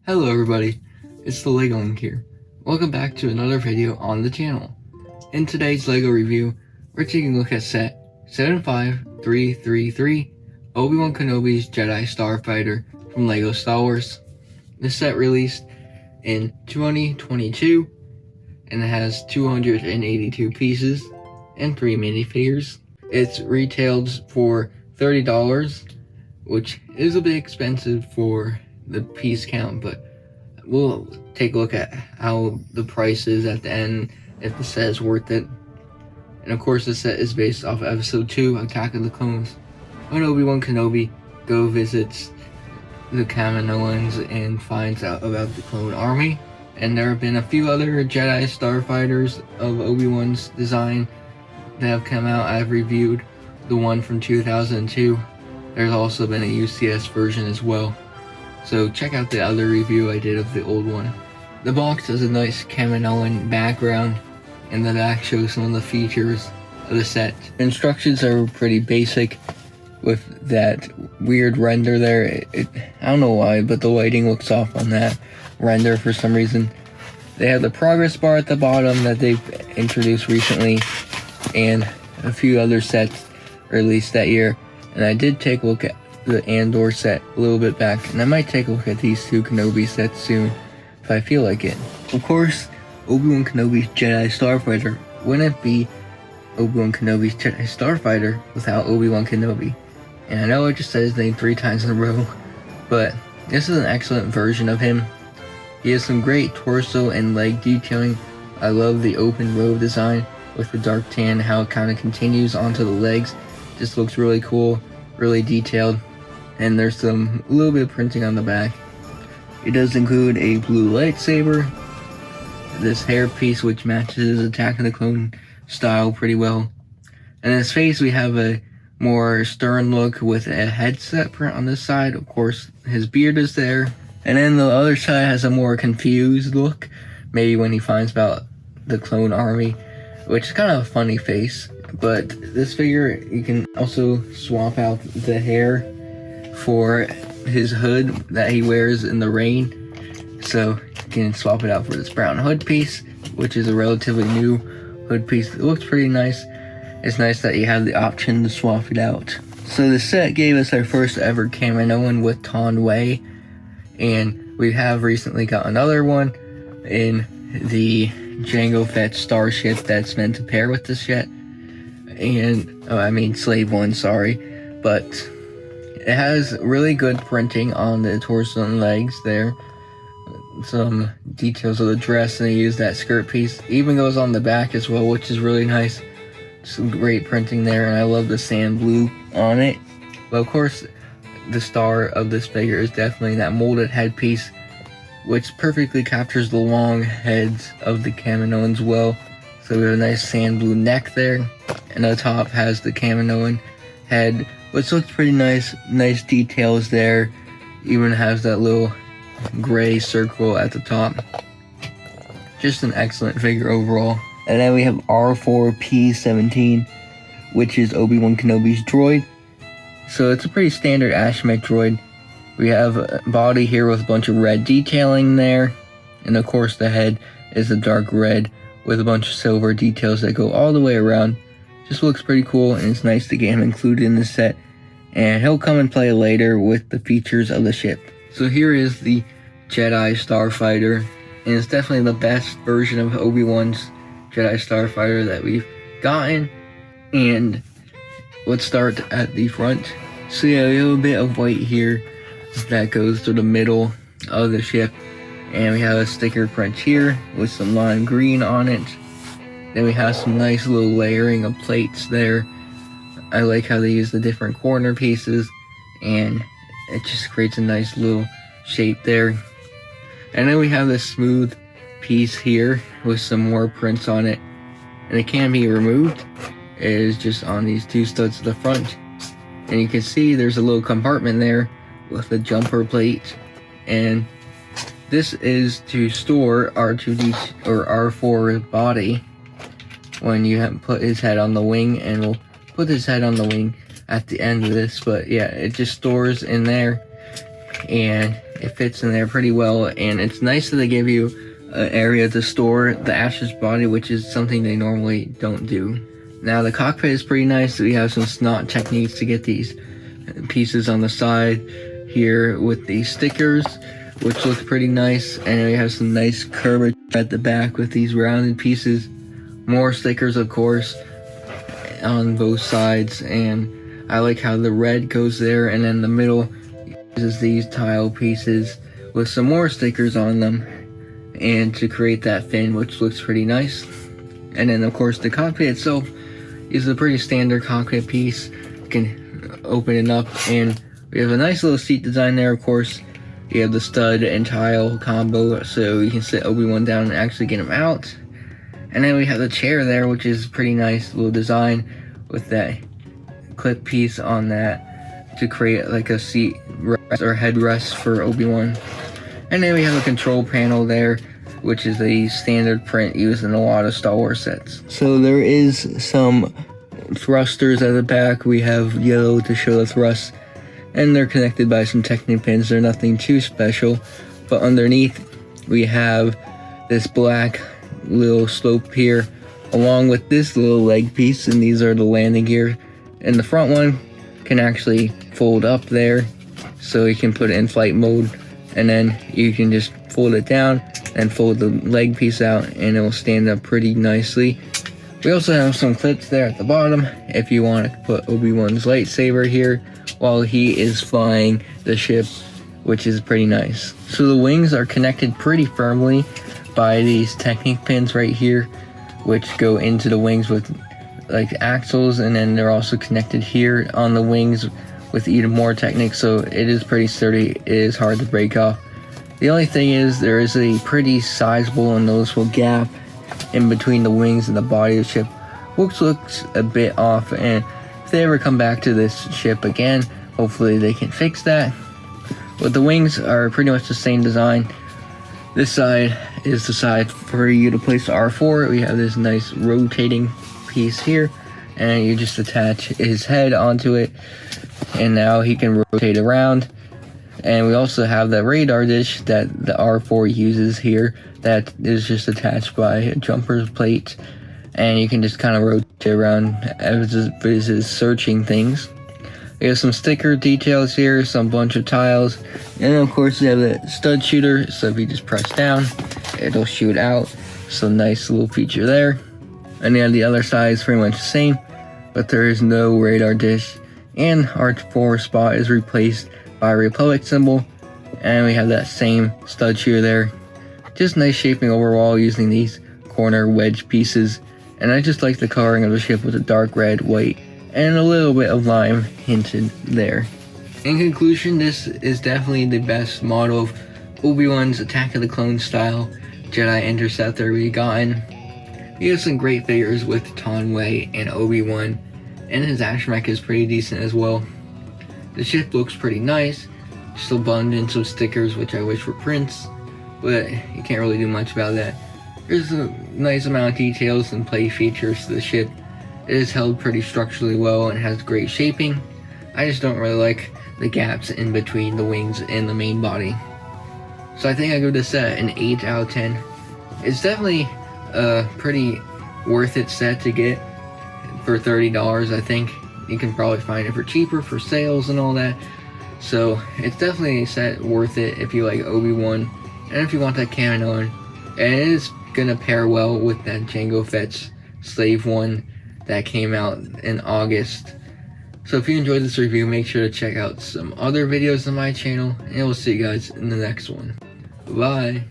Hello everybody, it's the LEGO Link here. Welcome back to another video on the channel. In today's LEGO review, we're taking a look at set 75333 Obi Wan Kenobi'S Jedi Starfighter from LEGO Star Wars. This set released in 2022 and it has 282 pieces and 3 minifigures. It's retailed for $30, which is a bit expensive for the piece count, but we'll take a look at how the price is at the end, if the set is worth it. And of course, the set is based off episode 2, Attack of the Clones, when Obi-Wan Kenobi visits the Kaminoians and finds out about the clone army. And there have been a few other Jedi Starfighters of Obi-Wan's design that have come out. I've reviewed the one from 2002. There's also been a UCS version as well, so check out the other review I did of the old one. The box has a nice Kaminoian background, and the back shows some of the features of the set. The instructions are pretty basic with that weird render there. I don't know why, but the lighting looks off on that render for some reason. They have the progress bar at the bottom that they've introduced recently, and a few other sets released that year. And I did take a look at the Andor set a little bit back, and I might take a look at these two Kenobi sets soon if I feel like it. Of course, Obi-Wan Kenobi'S Jedi Starfighter wouldn't be Obi-Wan Kenobi'S Jedi Starfighter without Obi-Wan Kenobi. And I know I just said his name 3 times in a row, but this is an excellent version of him. He has some great torso and leg detailing. I love the open robe design with the dark tan, how it kind of continues onto the legs. Just looks really cool, really detailed, and there's a little bit of printing on the back. It does include a blue lightsaber, this hairpiece which matches Attack of the Clone style pretty well, and in his face we have a more stern look with a headset print on this side. Of course, his beard is there, and then the other side has a more confused look, maybe when he finds about the clone army, which is kind of a funny face. But this figure, you can also swap out the hair for his hood that he wears in the rain. So you can swap it out for this brown hood piece, which is a relatively new hood piece. It looks pretty nice. It's nice that you have the option to swap it out. So the set gave us our first ever Kaminoan with Taun We, and we have recently got another one in the Jango Fett starship that's meant to pair with this jet. And Slave 1, sorry, but it has really good printing on the torso and legs there. Some details of the dress, and they use that skirt piece. It even goes on the back as well, which is really nice. Some great printing there, and I love the sand blue on it. But of course, the star of this figure is definitely that molded headpiece, which perfectly captures the long heads of the Kaminoans well. So we have a nice sand blue neck there, and the top has the Kaminoan head, which looks pretty nice. Nice details there. Even has that little gray circle at the top. Just an excellent figure overall. And then we have R4P17, which is Obi-Wan Kenobi's droid. So it's a pretty standard astromech droid. We have a body here with a bunch of red detailing there, and of course the head is a dark red with a bunch of silver details that go all the way around. Just looks pretty cool, and it's nice to get him included in the set, and he'll come and play later with the features of the ship. So here is the Jedi Starfighter, and it's definitely the best version of Obi-Wan's Jedi Starfighter that we've gotten. And let's start at the front. So yeah, we have a bit of white here that goes through the middle of the ship, and we have a sticker print here with some lime green on it. Then we have some nice little layering of plates there. I like how they use the different corner pieces, and it just creates a nice little shape there. And then we have this smooth piece here with some more prints on it, and it can be removed. It is just on these 2 studs at the front, and you can see there's a little compartment there with a jumper plate, and this is to store R2D or R4 body when you have put his head on the wing, and we'll put his head on the wing at the end of this. But yeah, it just stores in there, and it fits in there pretty well, and it's nice that they give you an area to store the Ash's body, which is something they normally don't do. Now the cockpit is pretty nice. We have some snot techniques to get these pieces on the side here with these stickers, which look pretty nice, and we have some nice curvature at the back with these rounded pieces. More stickers, of course, on both sides, and I like how the red goes there, and then the middle uses these tile pieces with some more stickers on them, and to create that fin, which looks pretty nice. And then of course the cockpit itself is a pretty standard cockpit piece. You can open it up, and we have a nice little seat design there. Of course, you have the stud and tile combo, so you can sit Obi-Wan down and actually get him out. And then we have the chair there, which is pretty nice little design with that clip piece on that to create like a seat rest or headrest for Obi-Wan. And then we have a control panel there, which is a standard print used in a lot of Star Wars sets. So there is some thrusters at the back. We have yellow to show the thrust, and they're connected by some Technic pins. They're nothing too special, but underneath we have this black little slope here, along with this little leg piece, and these are the landing gear. And the front one can actually fold up there, so you can put it in flight mode, and then you can just fold it down and fold the leg piece out, and it will stand up pretty nicely. We also have some clips there at the bottom if you want to put Obi-Wan's lightsaber here while he is flying the ship, which is pretty nice. So the wings are connected pretty firmly by these Technic pins right here, which go into the wings with like axles, and then they're also connected here on the wings with even more Technic, so it is pretty sturdy. It is hard to break off. The only thing is there is a pretty sizable and noticeable gap in between the wings and the body of the ship, which looks a bit off, and if they ever come back to this ship again, hopefully they can fix that. But the wings are pretty much the same design. This side is the side for you to place the R4. We have this nice rotating piece here, and you just attach his head onto it, and now he can rotate around. And we also have the radar dish that the R4 uses here that is just attached by a jumper plate, and you can just kind of rotate around as it is searching things. We have some sticker details here, some bunch of tiles, and of course we have the stud shooter, so if you just press down, it'll shoot out. So nice little feature there. And then the other side is pretty much the same, but there is no radar dish, and R4 spot is replaced by a Republic symbol, and we have that same stud shooter there. Just nice shaping overall using these corner wedge pieces, and I just like the coloring of the ship with a dark red, white, and a little bit of lime hinted there. In conclusion, this is definitely the best model of Obi-Wan's Attack of the Clones style Jedi Interceptor we've gotten. We have some great figures with Tonway and Obi-Wan, and his astromech is pretty decent as well. The ship looks pretty nice, still bundled in some stickers which I wish were prints, but you can't really do much about that. There's a nice amount of details and play features to the ship. It is held pretty structurally well and has great shaping. I just don't really like the gaps in between the wings and the main body. So I think I give this set an 8 out of 10. It's definitely a pretty worth it set to get for $30. I think you can probably find it for cheaper for sales and all that. So it's definitely a set worth it if you like Obi-Wan and if you want that Kaminoian. And it is gonna pair well with that Jango Fett Slave one that came out in August. So if you enjoyed this review, make sure to check out some other videos on my channel, and we'll see you guys in the next one. Bye.